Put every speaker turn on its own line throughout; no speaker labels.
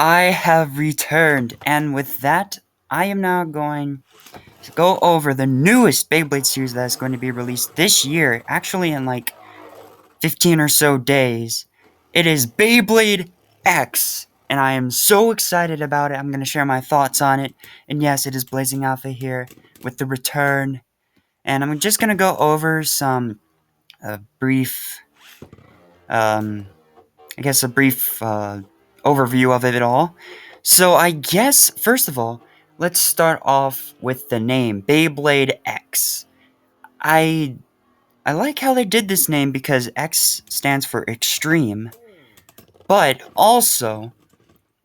I have returned, and with that, I am now going to go over the newest Beyblade series that is going to be released this year, actually in like 15 or so days. It is Beyblade X, and I am so excited about it. I'm going to share my thoughts on it, and yes, it is Blazing Alpha here with the return, and I'm just going to go over some brief, um, a brief overview of it all. So I guess, first of all, let's start off with the name, Beyblade X. I I like how they did this name because X stands for extreme, but also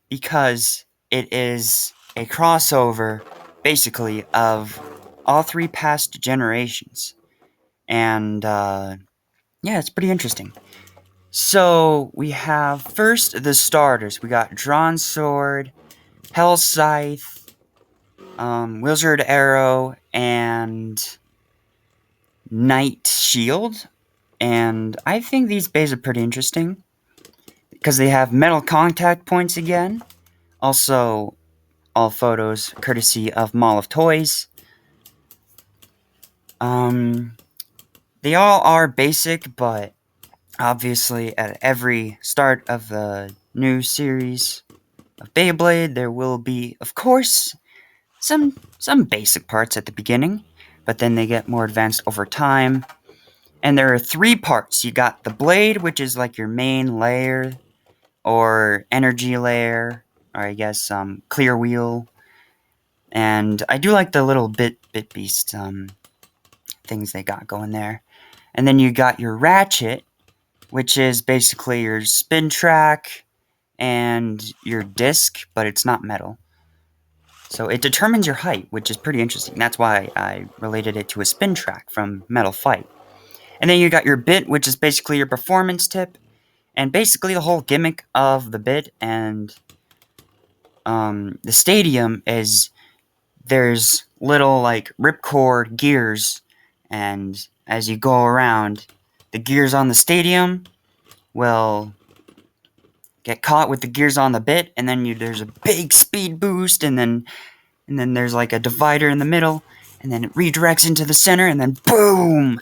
because it is a crossover, basically, of all three past generations. And, yeah, it's pretty interesting. So, we have first the starters. We got Drawn Sword, Hell Scythe, Wizard Arrow, and Knight Shield. And I think these bays are pretty interesting because they have metal contact points again. Also, all photos courtesy of Mall of Toys. They all are basic, but obviously at every start of the new series of Beyblade, there will be, of course, some basic parts at the beginning, but then they get more advanced over time. And there are three parts. You got the blade, which is like your main layer, or energy layer, or I guess clear wheel. And I do like the little bit beast things they got going there. And then you got your ratchet, which is basically your spin track and your disc, but it's not metal. So it determines your height, which is pretty interesting. That's why I related it to a spin track from Metal Fight. And then you got your bit, which is basically your performance tip, and basically the whole gimmick of the bit and the stadium is there's little like ripcord gears, and as you go around, the gears on the stadium will get caught with the gears on the bit, and then there's a big speed boost, and then there's like a divider in the middle, and then it redirects into the center, and then boom!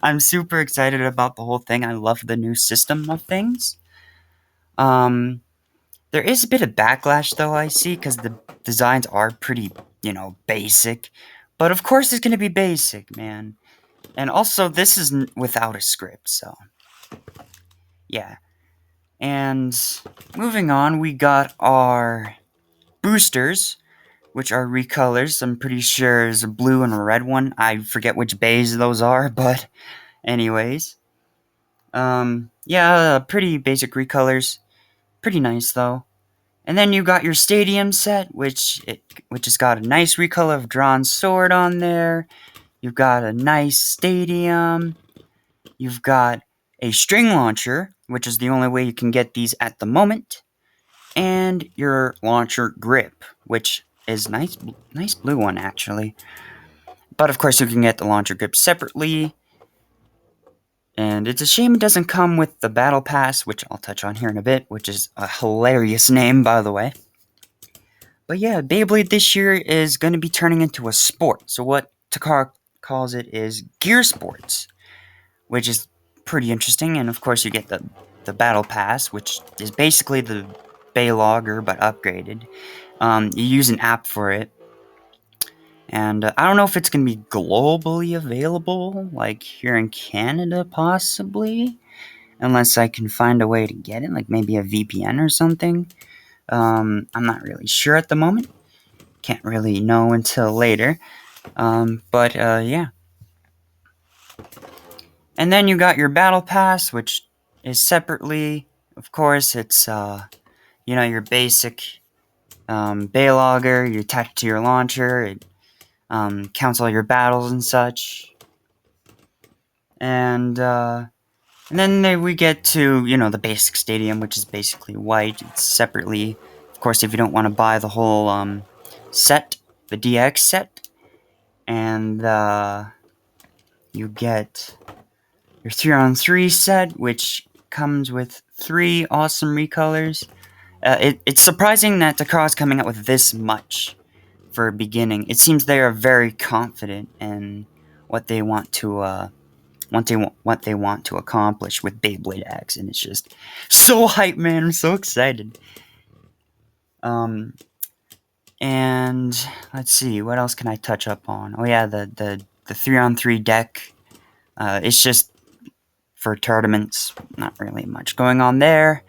I'm super excited about the whole thing. I love the new system of things. There is a bit of backlash, though, I see, because the designs are pretty, basic. But of course it's going to be basic, man. And also, this is without a script, so... yeah. And moving on, we got our boosters, which are recolors. I'm pretty sure there's a blue and a red one. I forget which bays those are, but anyways. Yeah, pretty basic recolors. Pretty nice, though. And then you got your stadium set, which has got a nice recolor of Drawn Sword on there. You've got a nice stadium. You've got a string launcher, which is the only way you can get these at the moment. And your launcher grip, which is nice blue one, actually. But of course, you can get the launcher grip separately. And it's a shame it doesn't come with the Battle Pass, which I'll touch on here in a bit, which is a hilarious name, by the way. But yeah, Beyblade this year is going to be turning into a sport. So what Takara calls it is Gear Sports, which is pretty interesting. And of course, you get the Battle Pass, which is basically the Baylogger, but upgraded. You use an app for it. And I don't know if it's going to be globally available, like here in Canada, possibly. Unless I can find a way to get it, like maybe a VPN or something. I'm not really sure at the moment. Can't really know until later. But yeah. And then you got your Battle Pass, which is separately. Of course, it's, your basic Baylogger. You attach it to your launcher. It counts all your battles and such. And then we get to, the basic stadium, which is basically white. It's separately, of course, if you don't want to buy the whole set, the DX set. And you get your 3-on-3 set, which comes with 3 awesome recolors. It's surprising that Takara's coming out with this much for a beginning. It seems they are very confident in what they want to what they want to accomplish with Beyblade X, and it's just so hype, man. I'm so excited. Um, and let's see, what else can I touch up on? Oh yeah, the 3-on-3 deck. It's just for tournaments. Not really much going on there.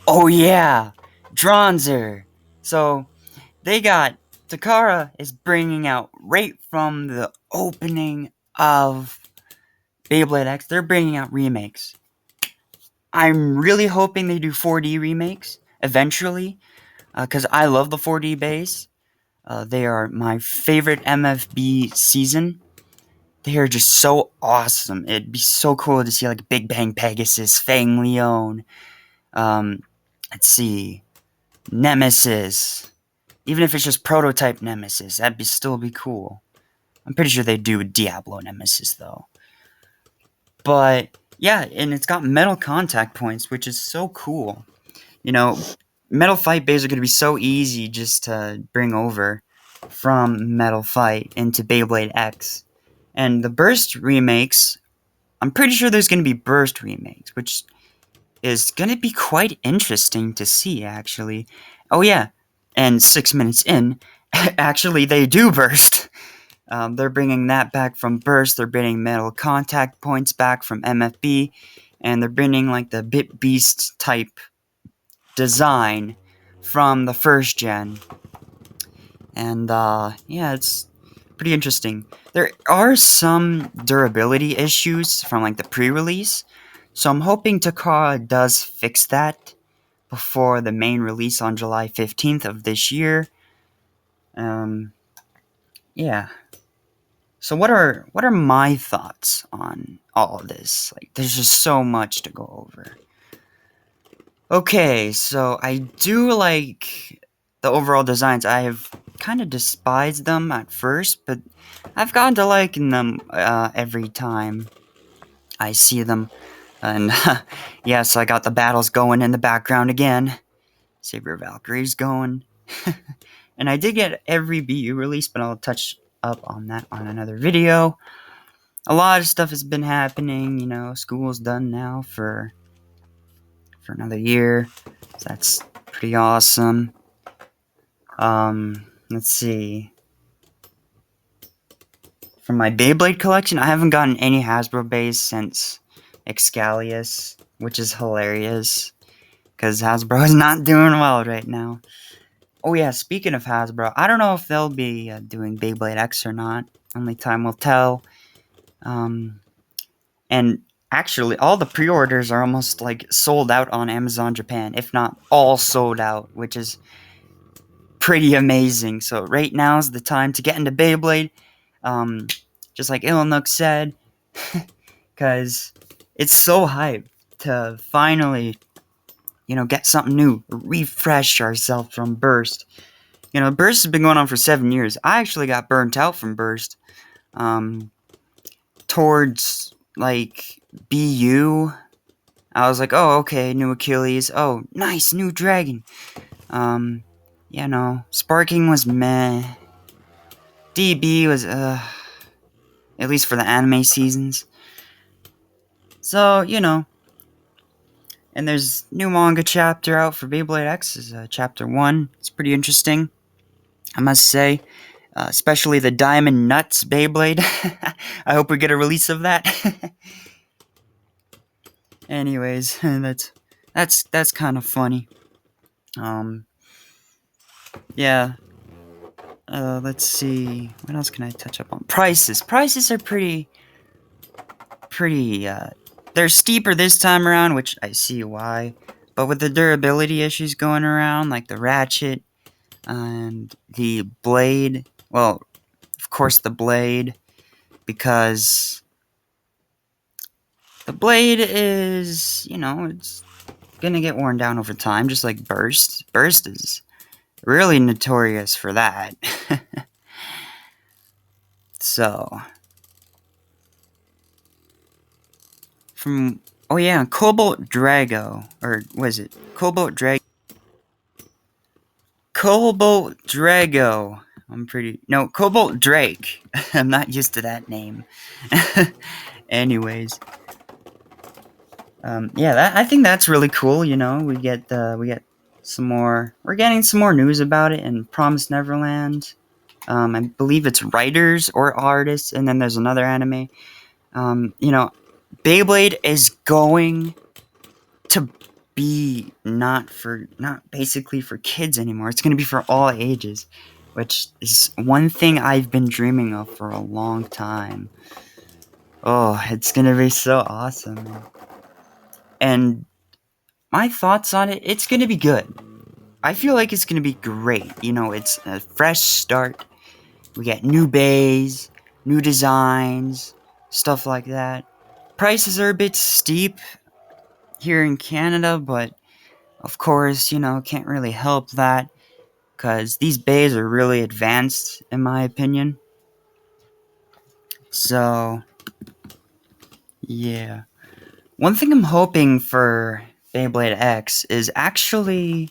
Oh yeah, Dronzer. So they got Takara is bringing out right from the opening of Beyblade X. They're bringing out remakes. I'm really hoping they do 4D remakes eventually, because I love the 4D base. They are my favorite MFB season. They are just so awesome. It'd be so cool to see like Big Bang Pegasus, Fang Leone, let's see, Nemesis. Even if it's just prototype Nemesis, that'd still be cool. I'm pretty sure they do Diablo Nemesis though. But yeah, and it's got metal contact points, which is so cool. You know, Metal Fight bays are going to be so easy just to bring over from Metal Fight into Beyblade X. And the Burst remakes, I'm pretty sure there's going to be Burst remakes, which is going to be quite interesting to see, actually. Oh, yeah, and 6 minutes in, actually, they do Burst. They're bringing that back from Burst, they're bringing Metal Contact Points back from MFB, and they're bringing, like, the Bit Beast type design from the first gen. And yeah, it's pretty interesting. There are some durability issues from like the pre-release, so I'm hoping Takara does fix that before the main release on July 15th of this year. Yeah. So what are my thoughts on all of this? Like, there's just so much to go over. Okay, so I do like the overall designs. I have kind of despised them at first, but I've gotten to liking them every time I see them. And yes, I got the battles going in the background again. Saber Valkyrie's going. And I did get every BU release, but I'll touch up on that on another video. A lot of stuff has been happening, you know, school's done now for another year. So that's pretty awesome. Let's see. From my Beyblade collection, I haven't gotten any Hasbro base since Excalius, which is hilarious, because Hasbro is not doing well right now. Oh yeah, speaking of Hasbro, I don't know if they'll be doing Beyblade X or not. Only time will tell. And actually, all the pre-orders are almost like sold out on Amazon Japan, if not all sold out, which is pretty amazing. So right now is the time to get into Beyblade, just like Illinook said, because it's so hyped to finally, you know, get something new, refresh ourselves from Burst. You know, Burst has been going on for 7 years. I actually got burnt out from Burst, towards like BU. I was like, oh, okay, new Achilles. Oh, nice, new Dragon. You know, Sparking was meh. DB was, at least for the anime seasons. So, you know. And there's new manga chapter out for Beyblade X, is chapter 1. It's pretty interesting, I must say. Especially the Diamond Nuts Beyblade. I hope we get a release of that. Anyways, that's kind of funny. Yeah. Let's see. What else can I touch up on? Prices. Prices are pretty. They're steeper this time around, which I see why. But with the durability issues going around, like the ratchet and the blade, well, of course the blade, because the blade is, you know, it's gonna get worn down over time, just like Burst. Burst is really notorious for that. So, oh yeah, Cobalt Drago, or was it Cobalt Drago? Cobalt Drago. Cobalt Drake. I'm not used to that name. Anyways, yeah, I think that's really cool. You know, we get some more. We're getting some more news about it in Promised Neverland. I believe it's writers or artists, and then there's another anime. You know, Beyblade is going to be not basically for kids anymore. It's going to be for all ages, which is one thing I've been dreaming of for a long time. Oh, it's going to be so awesome. And my thoughts on it, it's going to be good. I feel like it's going to be great. You know, it's a fresh start. We get new bays, new designs, stuff like that. Prices are a bit steep here in Canada, but of course, you know, can't really help that because these bays are really advanced, in my opinion. So, yeah. One thing I'm hoping for Beyblade X is actually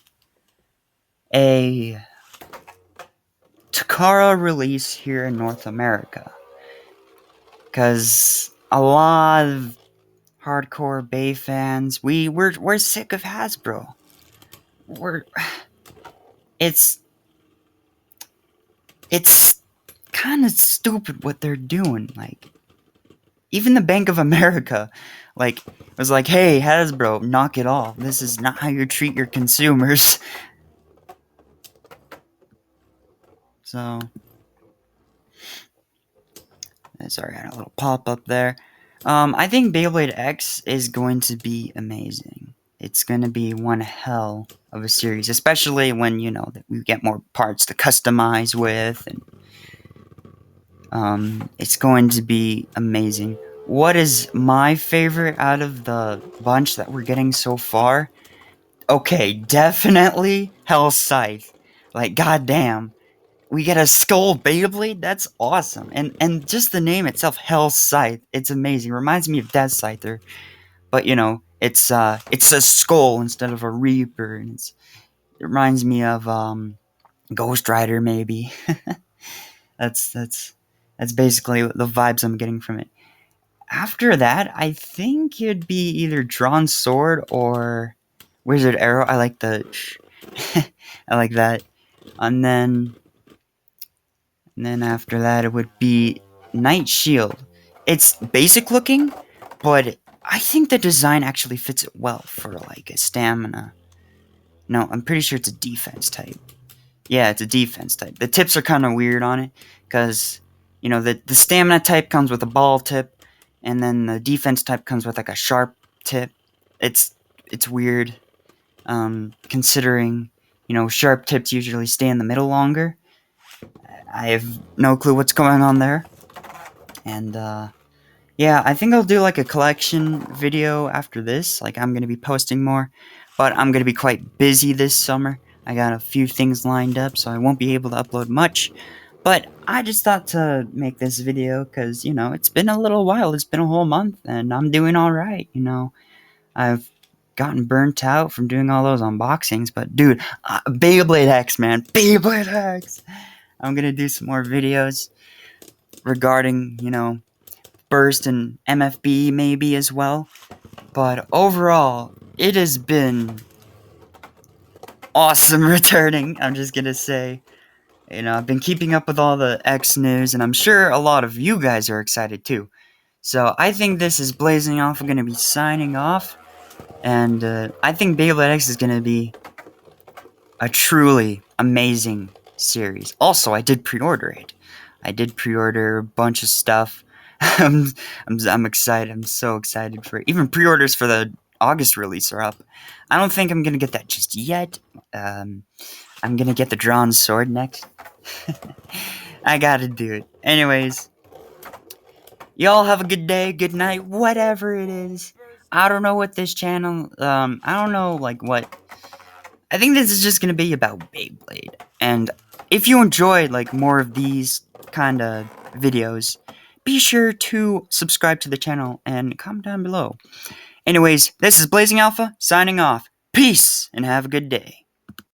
a Takara release here in North America. Because a lot of hardcore Bay fans, we're sick of Hasbro. It's kind of stupid what they're doing. Like, even the Bank of America, like, was like, "Hey, Hasbro, knock it off. This is not how you treat your consumers." So, sorry, I had a little pop up there. I think Beyblade X is going to be amazing. It's going to be one hell of a series, especially when, you know, that we get more parts to customize with, and it's going to be amazing. What is my favorite out of the bunch that we're getting so far? Okay, definitely Hell Scythe. Like, goddamn. We get a skull Beyblade? That's awesome. And just the name itself, Hell Scythe, it's amazing. Reminds me of Death Scyther. But, you know, it's a skull instead of a Reaper. And it reminds me of Ghost Rider, maybe. that's basically the vibes I'm getting from it. After that, I think it'd be either Drawn Sword or Wizard Arrow. I like the I like that. And then after that, it would be Night Shield. It's basic looking, but I think the design actually fits it well for like a stamina. No, I'm pretty sure it's a defense type. Yeah, it's a defense type. The tips are kind of weird on it because, you know, the stamina type comes with a ball tip, and then the defense type comes with like a sharp tip. It's weird, considering, you know, sharp tips usually stay in the middle longer. I have no clue what's going on there. And, yeah, I think I'll do like a collection video after this. Like, I'm going to be posting more, but I'm going to be quite busy this summer. I got a few things lined up, so I won't be able to upload much. But I just thought to make this video because, you know, it's been a little while. It's been a whole month, and I'm doing alright, you know. I've gotten burnt out from doing all those unboxings, but dude, Beyblade X, man. Beyblade X! I'm going to do some more videos regarding, you know, Burst and MFB maybe as well. But overall, it has been awesome returning, I'm just gonna say. You know, I've been keeping up with all the X news, and I'm sure a lot of you guys are excited too. So I think this is Blazing Off. I'm gonna be signing off, and I think Beyblade X is gonna be a truly amazing series. Also, I did pre-order it. I did pre-order a bunch of stuff. I'm excited. I'm so excited for it. Even pre-orders for the August release are up. I don't think I'm gonna get that just yet. I'm gonna get the Drawn Sword next. I gotta do it. Anyways, y'all have a good day, good night, whatever it is. I don't know what this channel. I don't know like what. I think this is just gonna be about Beyblade. And if you enjoyed like more of these kind of videos, be sure to subscribe to the channel and comment down below. Anyways, this is Blazing Alpha, signing off. Peace, and have a good day.